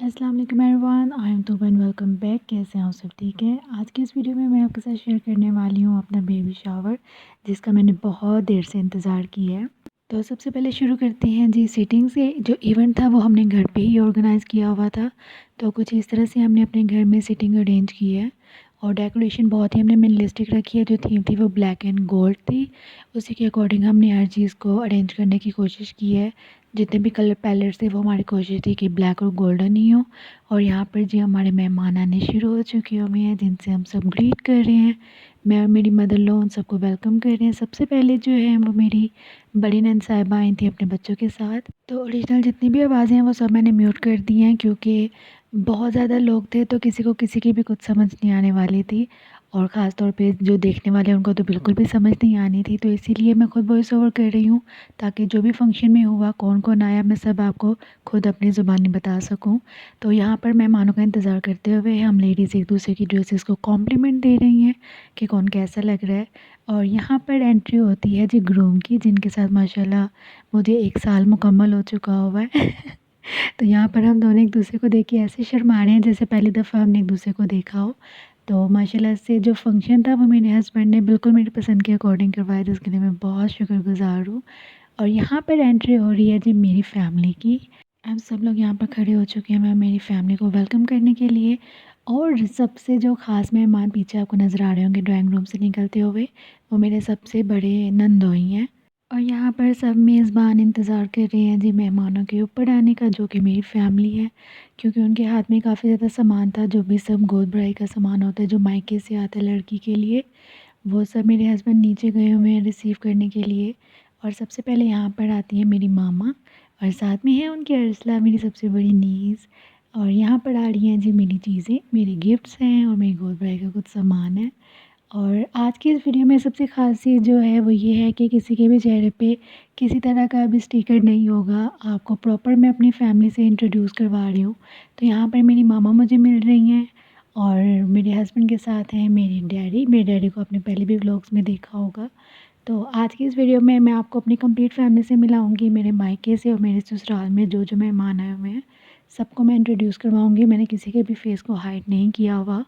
अस्सलाम वालेकुम everyone, I am तुब एंड वेलकम बैक। कैसे हैं आप सब? ठीक है। आज की इस वीडियो में मैं आपके साथ शेयर करने वाली हूँ अपना बेबी शावर, जिसका मैंने बहुत देर से इंतज़ार किया है। तो सबसे पहले शुरू करते हैं जी सिटिंग से। जो इवेंट था वो हमने घर पे ही ऑर्गेनाइज़ किया हुआ था। तो कुछ इस तरह से हमने अपने घर में सिटिंग अरेंज की है और डेकोरेशन बहुत ही हमने मिनिमलिस्टिक रखी है। जो थीम थी वो ब्लैक एंड गोल्ड थी। उसी के अकॉर्डिंग हमने हर चीज़ को अरेंज करने की कोशिश की है। जितने भी कलर पैलेट्स थे वो हमारी कोशिश थी कि ब्लैक और गोल्डन ही हो। और यहाँ पर जी हमारे मेहमान आने शुरू हो चुके हुए हैं, जिनसे हम सब ग्रीट कर रहे हैं। मैं और मेरी मदर लो उन सबको वेलकम कर रहे हैं। सबसे पहले जो है वो मेरी बड़ी नंद साहिबा आई थी अपने बच्चों के साथ। तो ओरिजिनल जितनी भी आवाज़ें हैं वो सब मैंने म्यूट कर दी हैं, क्योंकि बहुत ज़्यादा लोग थे तो किसी को किसी की भी कुछ समझ नहीं आने वाली थी। और ख़ास तौर पे जो देखने वाले हैं उनको तो बिल्कुल भी समझ नहीं आनी थी। तो इसीलिए मैं खुद वॉइस ओवर कर रही हूँ, ताकि जो भी फंक्शन में हुआ, कौन कौन आया, मैं सब आपको खुद अपनी ज़ुबानी बता सकूं। तो यहाँ पर मेहमानों का इंतज़ार करते हुए हम लेडीज़ एक दूसरे की ड्रेसेस को कॉम्प्लीमेंट दे रही हैं कि कौन कैसा लग रहा है। और यहाँ पर एंट्री होती है जी ग्रूम की, जिनके साथ माशाल्लाह मुझे 1 साल मुकम्मल हो चुका हुआ है। तो यहाँ पर हम दोनों एक दूसरे को देख के ऐसे शर्मा रहे हैं जैसे पहली दफ़ा हमने एक दूसरे को देखा हो। तो माशाल्लाह से जो फ़ंक्शन था वो मेरे हस्बैंड ने बिल्कुल मेरी पसंद के अकॉर्डिंग करवाया, जिसके लिए मैं बहुत शुक्रगुज़ार हूँ। और यहाँ पर एंट्री हो रही है जी मेरी फैमिली की। अब सब लोग यहाँ पर खड़े हो चुके हैं मैं मेरी फैमिली को वेलकम करने के लिए। और सबसे जो ख़ास मेहमान पीछे आपको नज़र आ रहे होंगे ड्राइंग रूम से निकलते हुए, वो मेरे सबसे बड़े नंदोई हैं। और यहाँ पर सब मेज़बान इंतज़ार कर रहे हैं जी मेहमानों के ऊपर आने का, जो कि मेरी फैमिली है। क्योंकि उनके हाथ में काफ़ी ज़्यादा सामान था, जो भी सब गोद भराई का सामान होता है जो मायके से आता है लड़की के लिए, वो सब मेरे हस्बैंड नीचे गए हुए हैं रिसीव करने के लिए। और सबसे पहले यहाँ पर आती है मेरी मामा, और साथ में है उनकी अर्सला, मेरी सबसे बड़ी नीज़। और यहाँ पर आ रही हैं जी मेरी चीज़ें, मेरे गिफ्ट्स हैं और मेरी गोद भराई का कुछ सामान है। और आज की इस वीडियो में सबसे ख़ास चीज़ जो है वो ये है कि किसी के भी चेहरे पे किसी तरह का भी स्टिकर नहीं होगा। आपको प्रॉपर मैं अपनी फैमिली से इंट्रोड्यूस करवा रही हूँ। तो यहाँ पर मेरी मामा मुझे मिल रही हैं और मेरे हस्बैंड के साथ हैं मेरे डैडी। मेरे डैडी को आपने पहले भी व्लॉग्स में देखा होगा। तो आज की इस वीडियो में मैं आपको अपनी कंप्लीट फैमिली से मिलाऊंगी, मेरे मायके से और मेरे ससुराल में जो जो मेहमान आए हुए हैं सबको मैं इंट्रोड्यूस करवाऊंगी। मैंने किसी के भी फेस को हाइड नहीं किया हुआ,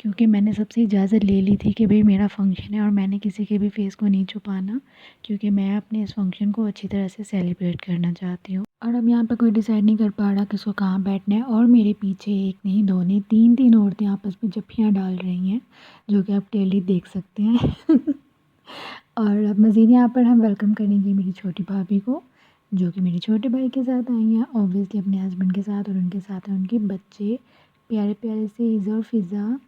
क्योंकि मैंने सबसे इजाज़त ले ली थी कि भाई मेरा फ़ंक्शन है और मैंने किसी के भी फेस को नहीं छुपाना, क्योंकि मैं अपने इस फंक्शन को अच्छी तरह से सेलिब्रेट करना चाहती हूँ। और अब यहाँ पर कोई डिसाइड नहीं कर पा रहा किसको कहाँ बैठना है, और मेरे पीछे एक नहीं दो नहीं तीन तीन औरतें आपस में जफ्फियाँ डाल रही हैं, जो कि आप क्लियरली देख सकते हैं। और अब मज़ीद यहाँ पर हम वेलकम करेंगे मेरी छोटी भाभी को, जो कि मेरे छोटे भाई के साथ आई हैं, ऑब्वियसली अपने हस्बैंड के साथ, और उनके साथ हैं उनके बच्चे प्यारे प्यारे से इज़ा और फ़िज़ा।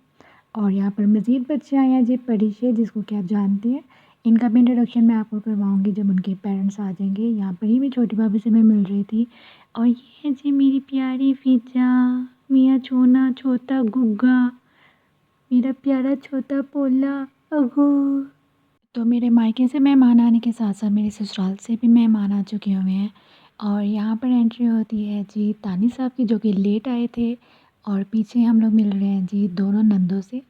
और यहाँ पर मज़ीद बच्चे आए हैं जी परिशे, जिसको कि आप जानते हैं। इनका भी इंट्रोडक्शन मैं आपको करवाऊँगी जब उनके पेरेंट्स आ जाएंगे। यहाँ पर ही मेरी छोटी भाभी से मैं मिल रही थी। और ये है जी मेरी प्यारी फ़िज़ा, मियाँ छोना छोटा गुग्गा, मेरा प्यारा छोटा पोला अगू। तो मेरे मायके से मेहमान आने के साथ साथ मेरे ससुराल से भी मेहमान आ चुके हुए हैं। और यहाँ पर एंट्री होती है जी तानी साहब की, जो कि लेट आए थे। और पीछे हम लोग मिल रहे हैं जी दोनों नंदों से,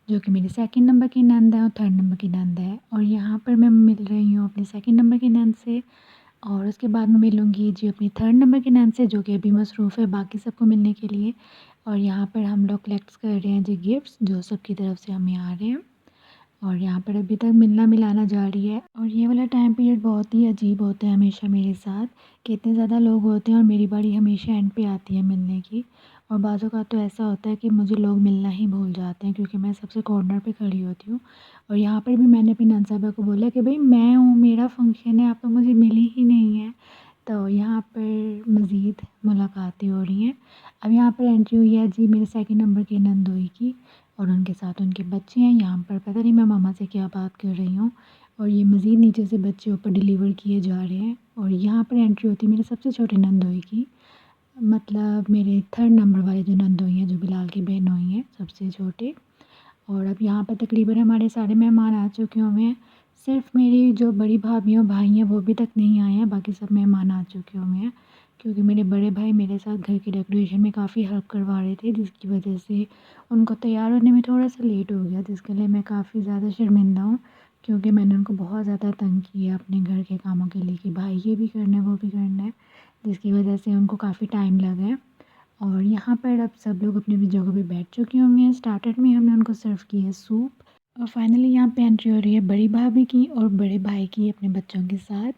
जो कि मेरी सेकंड नंबर की नंद है और थर्ड नंबर की नंद है। और यहाँ पर मैं मिल रही हूँ अपनी सेकंड नंबर की नंद से, और उसके बाद मैं मिलूँगी जी अपनी थर्ड नंबर की नंद से, जो कि अभी मसरूफ़ है बाकी सबको मिलने के लिए। और यहाँ पर हम लोग कलेक्ट कर रहे हैं जी गिफ्ट्स, जो सबकी तरफ से हमें आ रहे हैं। और यहाँ पर अभी तक मिलना मिलाना जारी है। और ये वाला टाइम पीरियड बहुत ही अजीब होता है हमेशा मेरे साथ, कि इतने ज़्यादा लोग होते हैं और मेरी बारी हमेशा एंड पे आती है मिलने की। और बाज़ों का तो ऐसा होता है कि मुझे लोग मिलना ही भूल जाते हैं, क्योंकि मैं सबसे कॉर्नर पे खड़ी होती हूँ। और यहाँ पर भी मैंने अपनी नंद साहिबा को बोला कि भाई मैं हूँ, मेरा फंक्शन है, आप तो मुझे मिली ही नहीं है। तो यहाँ पर मज़ीद मुलाकातें हो रही हैं। अब यहाँ पर एंट्री हुई है जी मेरे सेकंड नंबर की नंदोई की, और उनके साथ उनके बच्चे हैं। यहाँ पर पता नहीं मैं मामा से क्या बात कर रही हूँ। और ये मज़ीद नीचे से बच्चे ऊपर डिलीवर किए जा रहे हैं। और यहाँ पर एंट्री होती है मेरे सबसे छोटे नंदोई की, मतलब मेरे थर्ड नंबर वाले जो नंदोई हैं, जो बिलाल की बहनोई हैं सबसे छोटे। और अब यहाँ पर तकरीबन हमारे सारे मेहमान आ चुके हुए हैं। सिर्फ मेरी जो बड़ी भाभी और भाई हैं वो अभी तक नहीं आए हैं, बाकी सब मेहमान आ चुके हुए हैं। क्योंकि मेरे बड़े भाई मेरे साथ घर की डेकोरेशन में काफ़ी हेल्प करवा रहे थे, जिसकी वजह से उनको तैयार होने में थोड़ा सा लेट हो गया, जिसके लिए मैं काफ़ी ज़्यादा शर्मिंदा हूँ। क्योंकि मैंने उनको बहुत ज़्यादा तंग किया अपने घर के कामों के लिए कि भाई ये भी करना है वो भी करना है, जिसकी वजह से उनको काफ़ी टाइम लगा है। और यहाँ पर अब सब लोग अपनी अपनी जगह पे बैठ चुके हुए हैं। स्टार्टर में हमने उनको सर्व किया है सूप, और फाइनली यहाँ पे एंट्री हो रही है बड़ी भाभी की और बड़े भाई की अपने बच्चों के साथ।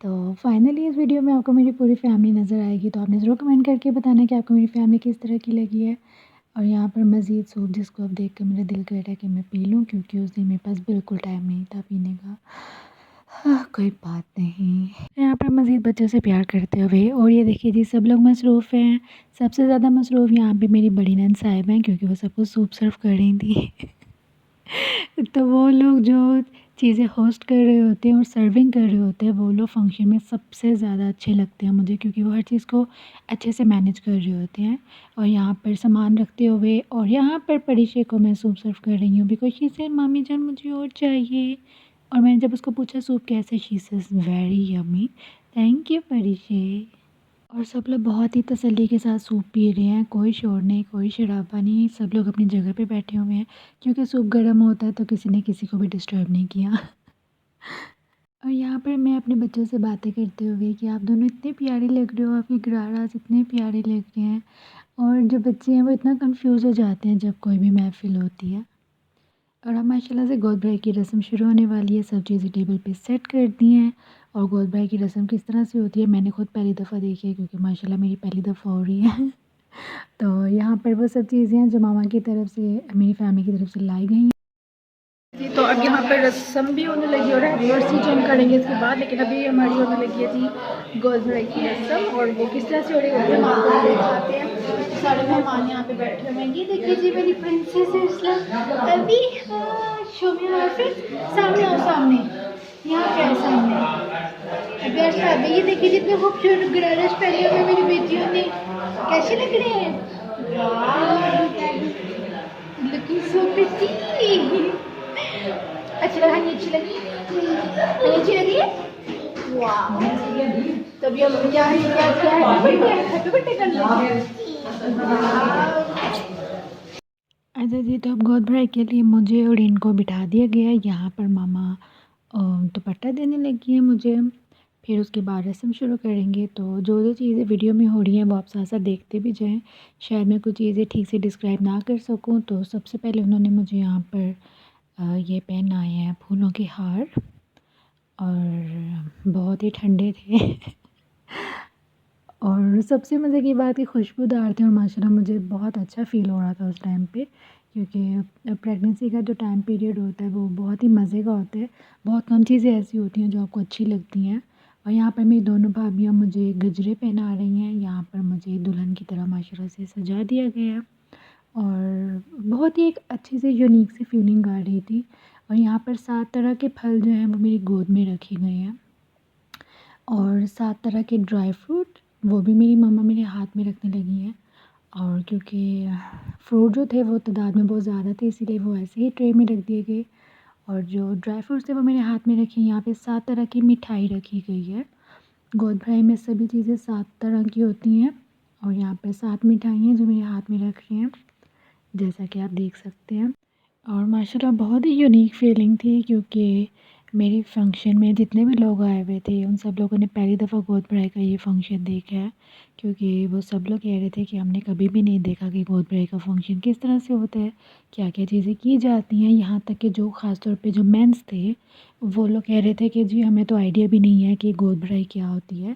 तो फाइनली इस वीडियो में आपको मेरी पूरी फैमिली नज़र आएगी, तो आपने ज़रूर कमेंट करके बताना कि आपको मेरी फैमिली किस तरह की लगी है। और यहाँ पर मज़ीद सूप, जिसको अब देख कर मेरा दिल कर रहा है कि मैं पी लूँ, क्योंकि उस दिन मेरे पास बिल्कुल टाइम नहीं था पीने का। हाँ, कोई बात नहीं। यहाँ पर मज़ीद बच्चों से प्यार करते हुए, और ये देखिए जी सब लोग मसरूफ़ हैं। सबसे ज़्यादा मसरूफ़ यहाँ पे मेरी बड़ी नंद साहिबा हैं, क्योंकि वो सबको सूप सर्व कर रही थी। तो वो लोग जो चीज़ें होस्ट कर रहे होते हैं और सर्विंग कर रहे होते हैं, वो लोग फंक्शन में सबसे ज़्यादा अच्छे लगते हैं मुझे, क्योंकि वो हर चीज़ को अच्छे से मैनेज कर रहे होते हैं। और यहाँ पर सामान रखते हुए, और यहाँ पर परीक्षे को मैं सूप सर्व कर रही हूँ, बिकॉज़ शी सेड मामी जान मुझे और चाहिए। और मैंने जब उसको पूछा सूप कैसे, she says very yummy, thank you परीक्षे। और सब लोग बहुत ही तसल्ली के साथ सूप पी रहे हैं, कोई शोर नहीं, कोई शराबा नहीं, सब लोग अपनी जगह पे बैठे हुए हैं, क्योंकि सूप गर्म होता है तो किसी ने किसी को भी डिस्टर्ब नहीं किया। और यहाँ पर मैं अपने बच्चों से बातें करते हुए कि आप दोनों इतने प्यारे लग रहे हो, आपके गराराज इतने प्यारे लग रहे हैं। और जो बच्चे हैं वो इतना कंफ्यूज हो जाते हैं जब कोई भी महफिल होती है। और अब माशाल्लाह से गोद भराई की रस्म शुरू होने वाली है। सब चीज़ें टेबल पे सेट कर दी हैं। और गोद भराई की रस्म किस तरह से होती है मैंने खुद पहली दफ़ा देखी है, क्योंकि माशाल्लाह मेरी पहली दफ़ा हो रही है। तो यहाँ पर वो सब चीज़ें हैं जो मामा की तरफ से, मेरी फैमिली की तरफ से लाई गई हैं जी। तो अब यहाँ पर रस्म भी होने लगी और एनिवर्सरी जो हम करेंगे इसके बाद, लेकिन अभी हमारी होने लगी है जी गोद भराई की रस्म। और वो किस तरह से हो रही होती है हम आपको देख जाते हैं। सारे मेहमान यहाँ पे बैठे हुए हैं। ये देखिए जी मेरी प्रिंसेस इस्लाम अभी, शो मी योर आउटफिट, सामने आओ, सामने यहाँ पे है, सामने अभी शादी। ये देखिए जितने खूबसूरत गरारस पहने हुए मेरी बेटियों ने, कैसे लग रहे हैं, लुकिंग सो प्रिटी। अच्छा लगा, अच्छी लगी, अच्छी लगी है। वाह, तभी हम क्या है, क्या हैप्पी बर्थडे कर लेंगे। अच्छा जी, तो अब गोद भराई के लिए मुझे और इनको बिठा दिया गया है। यहाँ पर मामा दुपट्टा देने लगी है मुझे। फिर उसके बाद रस्म शुरू करेंगे। तो जो जो चीज़ें वीडियो में हो रही हैं वो आप साथ साथ देखते भी जाएँ। शायद मैं कुछ चीज़ें ठीक से डिस्क्राइब ना कर सकूँ। तो सबसे पहले उन्होंने मुझे यहाँ पर ये पहनाए हैं फूलों के हार, और बहुत ही ठंडे थे। और सबसे मज़े की बात कि खुशबूदार थे, और माशाल्लाह मुझे बहुत अच्छा फ़ील हो रहा था उस टाइम पे, क्योंकि प्रेगनेंसी का जो टाइम पीरियड होता है वो बहुत ही मज़े का होता है। बहुत कम चीज़ें ऐसी होती हैं जो आपको अच्छी लगती हैं। और यहाँ पर मेरी दोनों भाभियाँ मुझे गजरे पहना रही हैं। यहाँ पर मुझे दुल्हन की तरह माशाल्लाह से सजा दिया गया है, और बहुत ही एक अच्छी सी यूनिक सी फीलिंग आ रही थी। और यहाँ पर 7 तरह के फल जो हैं वो मेरी गोद में रखे गए हैं, और 7 तरह के ड्राई फ्रूट वो भी मेरी मम्मा मेरे हाथ में रखने लगी हैं। और क्योंकि फ्रूट जो थे वो तादाद में बहुत ज़्यादा थे, इसीलिए वो ऐसे ही ट्रे में रख दिए गए। और जो ड्राई फ्रूट्स थे वो मेरे हाथ में रखे। यहाँ पे 7 तरह की मिठाई रखी गई है। गोद भराई में सभी चीज़ें 7 तरह की होती हैं, और यहाँ पे 7 मिठाई हैं जो मेरे हाथ में रखी हैं, जैसा कि आप देख सकते हैं। और माशाल्लाह बहुत ही यूनिक फीलिंग थी, क्योंकि मेरे फंक्शन में जितने भी लोग आए हुए थे उन सब लोगों ने पहली दफ़ा गोद भराई का ये फंक्शन देखा है। क्योंकि वो सब लोग कह रहे थे कि हमने कभी भी नहीं देखा कि गोद भराई का फंक्शन किस तरह से होता है, क्या-क्या चीज़ें की जाती हैं। यहाँ तक कि जो ख़ास तौर पे जो मेंस थे, वो लोग कह रहे थे कि जी हमें तो आइडिया भी नहीं है कि गोद भराई क्या होती है।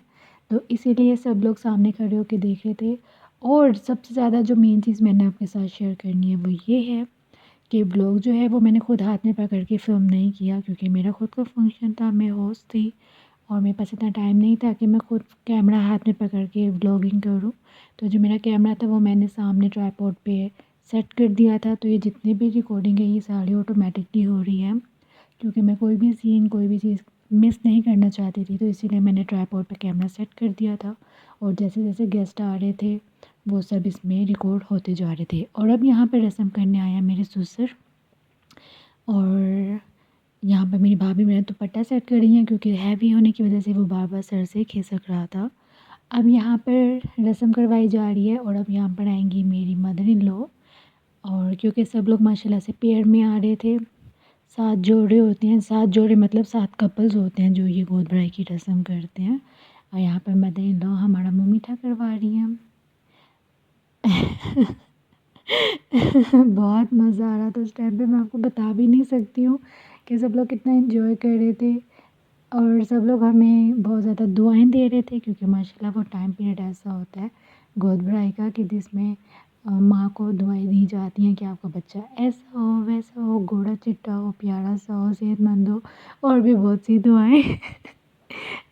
तो इसीलिए सब लोग सामने खड़े होके देख रहे थे। और सबसे ज़्यादा जो मेन चीज़ मैंने आपके साथ शेयर करनी है वो ये है कि व्लॉग जो है वो मैंने खुद हाथ में पकड़ के फ़िल्म नहीं किया, क्योंकि मेरा खुद का फंक्शन था, मैं होस्ट थी, और मेरे पास इतना टाइम नहीं था कि मैं खुद कैमरा हाथ में पकड़ के व्लॉगिंग करूँ। तो जो मेरा कैमरा था वो मैंने सामने ट्राइपॉड पे सेट कर दिया था। तो ये जितनी भी रिकॉर्डिंग है ये सारी ऑटोमेटिकली हो रही है, क्योंकि मैं कोई भी सीन, कोई भी चीज़ मिस नहीं करना चाहती थी। तो इसीलिए मैंने ट्राइपॉड पे कैमरा सेट कर दिया था, और जैसे-जैसे गेस्ट आ रहे थे वो सब इसमें रिकॉर्ड होते जा रहे थे। और अब यहाँ पे रस्म करने आया मेरे ससुर, और यहाँ पे मेरी भाभी मेरा दुपट्टा सेट कर रही हैं, क्योंकि हैवी होने की वजह से वो बार-बार सर से खिसक रहा था। अब यहाँ पर रस्म करवाई जा रही है, और अब यहाँ पर आएँगी मेरी मदर इन लॉ। और क्योंकि सब लोग माशाल्लाह से पेयर में आ रहे थे, 7 जोड़े होते हैं, 7 जोड़े मतलब 7 कपल्स होते हैं जो ये गोद भराई की रस्म करते हैं। और यहाँ पर मदर इन लॉ हमारा मुँह मीठा करवा रही हैं। बहुत मज़ा आ रहा था उस टाइम पे, मैं आपको बता भी नहीं सकती हूँ कि सब लोग कितना एन्जॉय कर रहे थे और सब लोग हमें बहुत ज़्यादा दुआएँ दे रहे थे क्योंकि माशाल्लाह वो टाइम पीरियड ऐसा होता है गोद भराई का कि जिसमें माँ को दुआएँ दी जाती हैं कि आपका बच्चा ऐसा हो, वैसा हो, गोरा चिट्टा हो, प्यारा सा हो, सेहतमंद हो और भी बहुत सी दुआएँ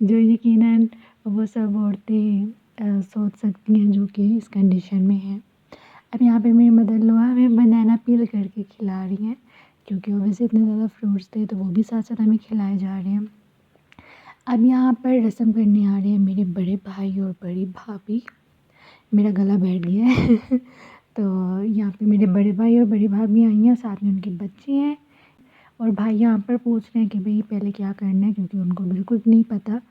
जो यकीनन वो सब औरतें सोच सकती हैं जो कि इस कंडीशन में हैं। अब यहाँ पे मेरी मदर-इन-लॉ हमें बनाना पील करके खिला रही हैं क्योंकि ऑब्वियसली इतने ज़्यादा फ्रूट्स थे तो वो भी साथ-साथ हमें खिलाए जा रहे हैं। अब यहाँ पर रस्म करने आ रहे हैं मेरे बड़े भाई और बड़ी भाभी। मेरा गला बैठ गया है। तो यहाँ पे मेरे बड़े भाई और बड़ी भाभी आई हैं, साथ में उनके बच्चे हैं और भाई यहाँ पर पूछ रहे हैं कि भई पहले क्या करना है क्योंकि उनको बिल्कुल नहीं पता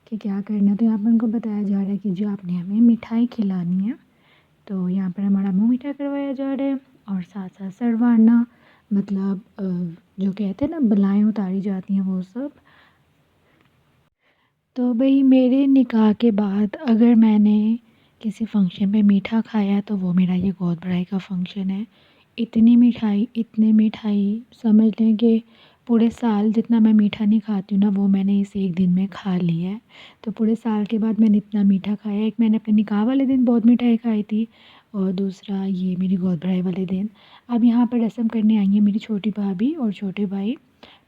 कि क्या करना है। तो यहाँ पर उनको बताया जा रहा है कि जो आपने हमें मिठाई खिलानी है। तो यहाँ पर हमारा मुँह मीठा करवाया जा रहा है और साथ-साथ सरवाना मतलब जो कहते हैं ना बलाएँ उतारी जाती हैं वो सब। तो भई मेरे निकाह के बाद अगर मैंने किसी फ़ंक्शन पे मीठा खाया तो वो मेरा ये गोद भराई का फ़ंक्शन है। इतनी मिठाई समझ लें कि पूरे साल जितना मैं मीठा नहीं खाती हूँ ना वो मैंने इस एक दिन में खा लिया है। तो पूरे साल के बाद मैंने इतना मीठा खाया है। एक मैंने अपने निकाह वाले दिन बहुत मिठाई खाई थी और दूसरा ये मेरी गोद भराई वाले दिन। अब यहाँ पर रस्म करने आई हैं मेरी छोटी भाभी और छोटे भाई।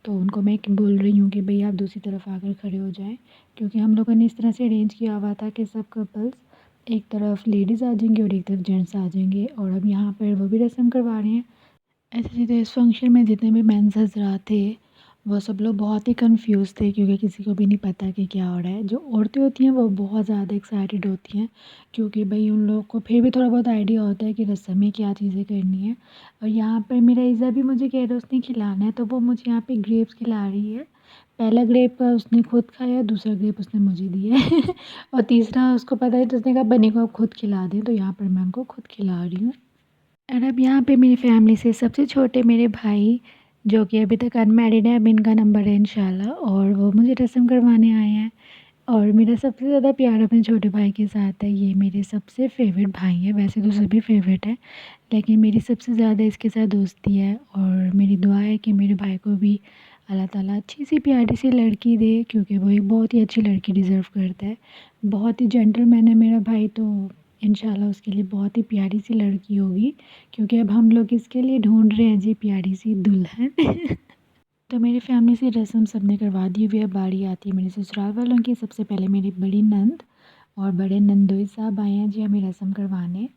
तो उनको मैं बोल रही हूँ कि भई आप दूसरी तरफ आकर खड़े हो जाएँ क्योंकि हम लोगों ने इस तरह से अरेंज किया हुआ था कि सब कपल्स एक तरफ लेडीज़ आ जाएँगे और एक तरफ जेंट्स आ जाएँगे और अब यहाँ पर वो भी रस्म करवा रहे हैं। ऐसे सीधे इस फंक्शन में जितने भी मेंस हज़रात थे, वो सब लोग बहुत ही कन्फ्यूज़ थे क्योंकि किसी को भी नहीं पता कि क्या हो रहा है। जो औरतें होती हैं वो बहुत ज़्यादा एक्साइटेड होती हैं क्योंकि भई उन लोगों को फिर भी थोड़ा बहुत आइडिया होता है कि रस्म में क्या चीज़ें करनी है। और यहाँ पर मेरा ईज़ा भी मुझे कह रहा है उसने खिलाना है तो वो मुझे यहाँ पे ग्रेप्स खिला रही है। पहला ग्रेप का उसने खुद खाया, दूसरा ग्रेप उसने मुझे दिया है और तीसरा उसको पता है तो उसने कहा बन्नी को आप खुद खिला दें, तो यहाँ पर मैं उनको खुद खिला रही हूँ। और अब यहाँ पे मेरी फैमिली से सबसे छोटे मेरे भाई जो कि अभी तक अनमैरिड है, अब इनका नंबर है इंशाल्लाह और वो मुझे रस्म करवाने आए हैं। और मेरा सबसे ज़्यादा प्यार अपने छोटे भाई के साथ है, ये मेरे सबसे फ़ेवरेट भाई हैं, वैसे तो सभी फ़ेवरेट हैं, लेकिन मेरी सबसे ज़्यादा इसके साथ दोस्ती है और मेरी दुआ है कि मेरे भाई को भी अल्लाह ताला अच्छी-सी प्यारी-सी लड़की दे क्योंकि वो एक बहुत ही अच्छी लड़की डिज़र्व करता है। बहुत ही जेंटलमैन है मेरा भाई तो इंशाल्लाह उसके लिए बहुत ही प्यारी-सी लड़की होगी क्योंकि अब हम लोग इसके लिए ढूँढ रहे हैं जी प्यारी-सी दुल्हन। तो मेरी फैमिली से रस्म सबने करवा दी हुई है, बारी आती है मेरे ससुराल वालों की। सबसे पहले मेरी बड़ी नंद और बड़े नंदोई साहब आए हैं जी हमें रस्म करवाने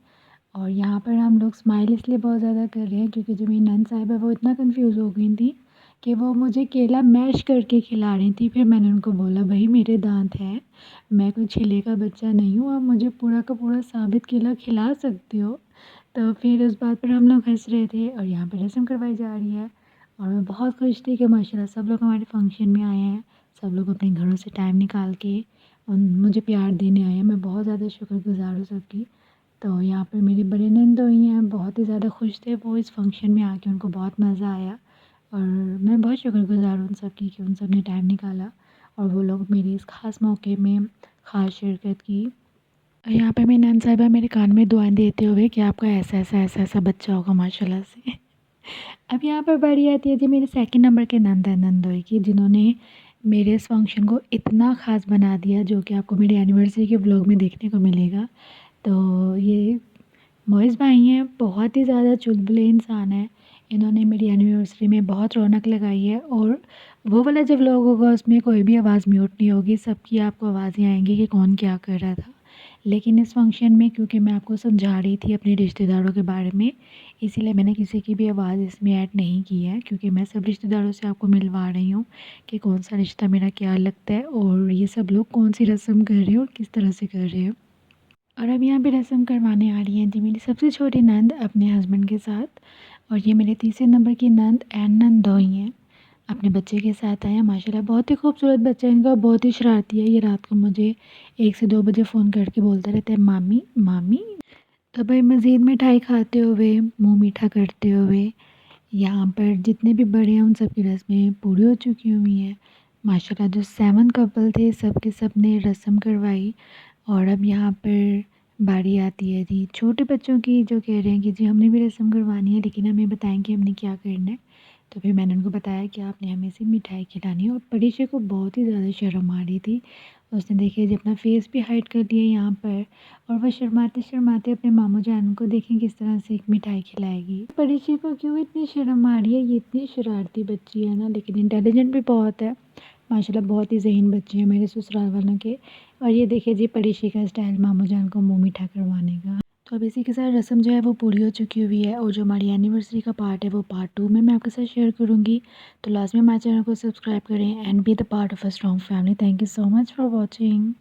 और यहाँ पर हम लोग स्माइल इसलिए बहुत ज़्यादा कर रहे हैं क्योंकि जो मेरी नंद साहिबा वो इतना कन्फ्यूज़ हो गई थी कि वो मुझे केला मैश करके खिला रही थी। फिर मैंने उनको बोला भई मेरे दाँत हैं, मैं कोई छिले का बच्चा नहीं हूँ, आप मुझे पूरा का पूरा साबित केला खिला सकते हो। तो फिर उस बात पर हम लोग हँस रहे थे और यहाँ पे रस्म करवाई जा रही है और मैं बहुत खुश थी कि माशाल्लाह सब लोग हमारे फंक्शन में आए हैं। सब लोग अपने घरों से टाइम निकाल के मुझे प्यार देने आए हैं। मैं बहुत ज़्यादा शुक्रगुज़ार हूँ सबकी। तो यहाँ पे मेरी बड़ी नंदोई हैं, बहुत ही ज़्यादा खुश थे वो इस फंक्शन में आके, उनको बहुत मज़ा आया और मैं बहुत शुक्रगुज़ार हूँ उन सब की कि उन सब ने टाइम निकाला और वो लोग मेरे इस ख़ास मौके में ख़ास शिरकत की। और यहाँ पे मेरी नंद साहिबा मेरे कान में दुआएँ देते हुए कि आपका ऐसा-ऐसा बच्चा होगा माशाल्लाह से। अब यहाँ पर बारी आती है जी मेरे सेकंड नंबर के नंदोई की जिन्होंने मेरे इस फंक्शन को इतना ख़ास बना दिया जो कि आपको मेरी एनिवर्सरी के व्लॉग में देखने को मिलेगा। तो ये मोइज़ भाई हैं, बहुत ही ज़्यादा चुलबुले इंसान हैं। इन्होंने मेरी एनिवर्सरी में बहुत रौनक लगाई है और वो वाला जो व्लॉग होगा उसमें कोई भी आवाज़ म्यूट नहीं होगी, सबकी आपको आवाज़ें आएँगी कि कौन क्या कर रहा था। लेकिन इस फंक्शन में क्योंकि मैं आपको समझा रही थी अपने रिश्तेदारों के बारे में, इसीलिए मैंने किसी की भी आवाज़ इसमें ऐड नहीं की है क्योंकि मैं सब रिश्तेदारों से आपको मिलवा रही हूँ कि कौन-सा रिश्ता मेरा क्या लगता है और ये सब लोग कौन-सी रस्म कर रहे हैं और किस तरह से कर रहे हैं। और अब यहाँ पे रस्म करवाने आ रही हैं जी मेरी सबसे छोटी नंद अपने हस्बैंड के साथ और ये मेरे तीसरे नंबर की नंद एंड नंदोई हैं। अपने बच्चे के साथ आए हैं, माशाल्लाह बहुत ही खूबसूरत बच्चा है इनका, बहुत ही शरारती है। ये रात को मुझे 1 से 2 बजे फ़ोन करके बोलता रहता है मामी, मामी। तो भाई मज़ीद मिठाई खाते हुए, मुँह मीठा करते हुए यहाँ पर जितने भी बड़े हैं उन सब की रस्में पूरी हो चुकी हुई हैं। माशाल्लाह जो 7 कपल थे सब के सब ने रस्म करवाई और अब यहाँ पर बारी आती है जी छोटे बच्चों की, जो कह रहे हैं कि जी हमने भी रस्म करवानी है, लेकिन हमें बताएं कि हमने क्या करना है। तो फिर मैंने उनको बताया कि आपने हमें सिर्फ मिठाई खिलानी है। और परीक्षा को बहुत ही ज़्यादा शर्म आ रही थी। उसने देखिए जी अपना फेस भी हाइड कर दिया यहाँ पर, और वह शर्माते-शर्माते अपने मामू जान को देखें किस तरह से एक मिठाई खिलाएगी। परीक्षा को क्यों इतनी शर्म आ रही है, ये इतनी शरारती बच्ची है ना, लेकिन इंटेलिजेंट भी बहुत है। माशाल्लाह बहुत ही ज़हीन बच्चे हैं मेरे ससुराल वालों के। और ये देखिए जी परीक्षी का स्टाइल मामू जान को मुँह मीठा करवाने का। तो अब इसी के साथ रस्म जो है वो पूरी हो चुकी हुई है, और जो हमारी एनिवर्सरी का पार्ट है वो पार्ट 2 में मैं आपके साथ शेयर करूँगी। तो लास्ट में हमारे चैनल को सब्सक्राइब करें and be the part of a strong family. Thank you so much for watching.